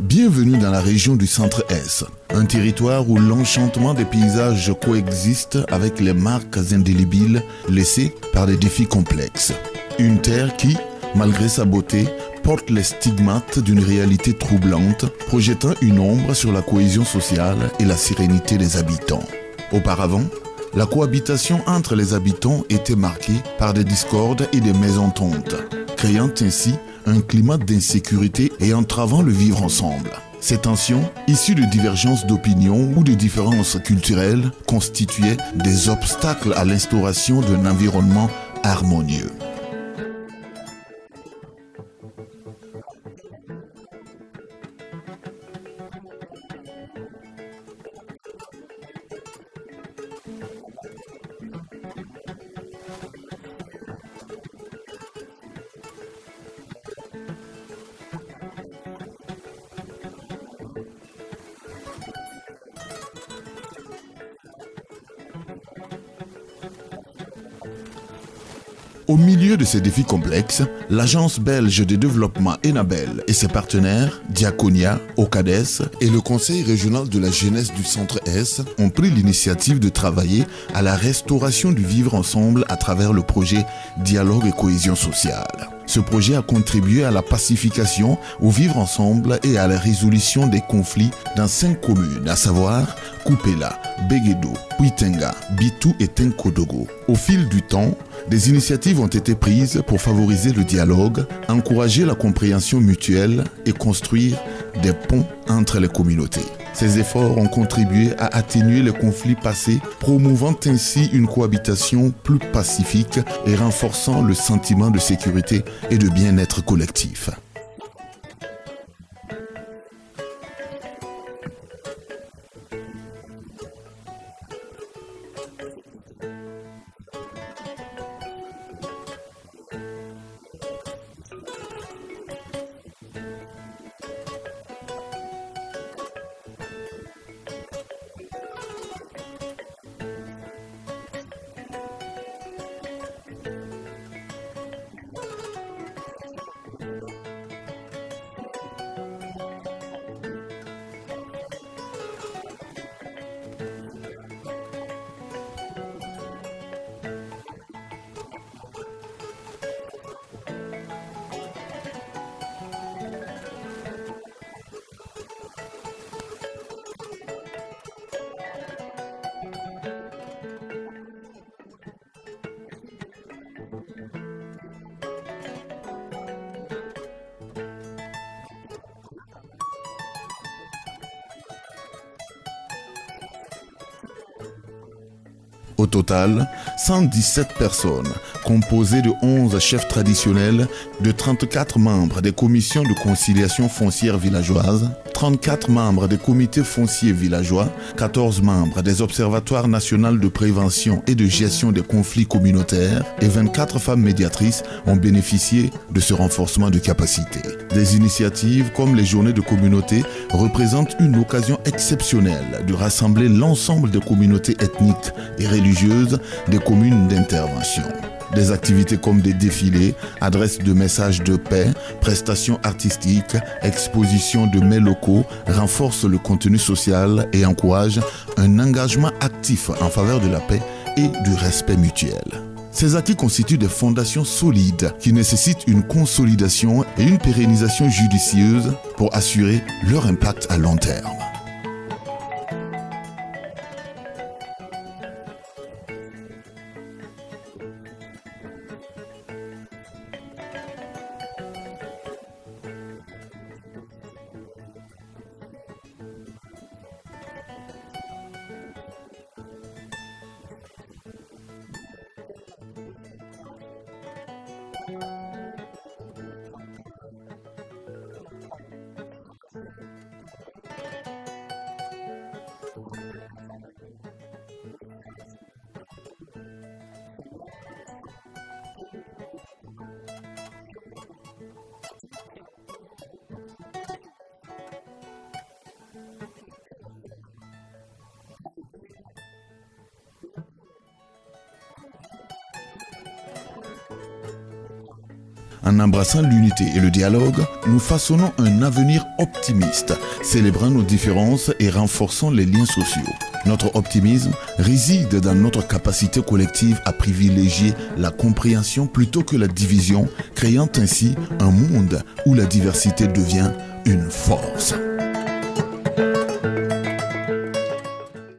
Bienvenue dans la région du Centre-Est, un territoire où l'enchantement des paysages coexiste avec les marques indélébiles laissées par des défis complexes. Une terre qui, malgré sa beauté, porte les stigmates d'une réalité troublante, projetant une ombre sur la cohésion sociale et la sérénité des habitants. Auparavant, la cohabitation entre les habitants était marquée par des discordes et des mésententes, créant ainsi un climat d'insécurité et entravant le vivre ensemble. Ces tensions, issues de divergences d'opinions ou de différences culturelles, constituaient des obstacles à l'instauration d'un environnement harmonieux. Au milieu de ces défis complexes, l'Agence belge de développement Enabel et ses partenaires, Diaconia, OCADES et le Conseil régional de la jeunesse du Centre-Est ont pris l'initiative de travailler à la restauration du vivre ensemble à travers le projet Dialogue et cohésion sociale. Ce projet a contribué à la pacification, au vivre ensemble et à la résolution des conflits dans 5 communes, à savoir Kupela, Begedo, Puitenga, Bitou et Tenkodogo. Au fil du temps, des initiatives ont été prises pour favoriser le dialogue, encourager la compréhension mutuelle et construire des ponts entre les communautés. Ces efforts ont contribué à atténuer les conflits passés, promouvant ainsi une cohabitation plus pacifique et renforçant le sentiment de sécurité et de bien-être collectif. Au total, 117 personnes, composées de 11 chefs traditionnels, de 34 membres des commissions de conciliation foncière villageoise, 34 membres des comités fonciers villageois, 14 membres des observatoires nationaux de prévention et de gestion des conflits communautaires et 24 femmes médiatrices ont bénéficié de ce renforcement de capacité. Des initiatives comme les journées de communauté représentent une occasion exceptionnelle de rassembler l'ensemble des communautés ethniques et religieuses des communes d'intervention. Des activités comme des défilés, adresses de messages de paix, prestations artistiques, expositions de mets locaux renforcent le contenu social et encouragent un engagement actif en faveur de la paix et du respect mutuel. Ces acquis constituent des fondations solides qui nécessitent une consolidation et une pérennisation judicieuse pour assurer leur impact à long terme. En embrassant l'unité et le dialogue, nous façonnons un avenir optimiste, célébrant nos différences et renforçant les liens sociaux. Notre optimisme réside dans notre capacité collective à privilégier la compréhension plutôt que la division, créant ainsi un monde où la diversité devient une force.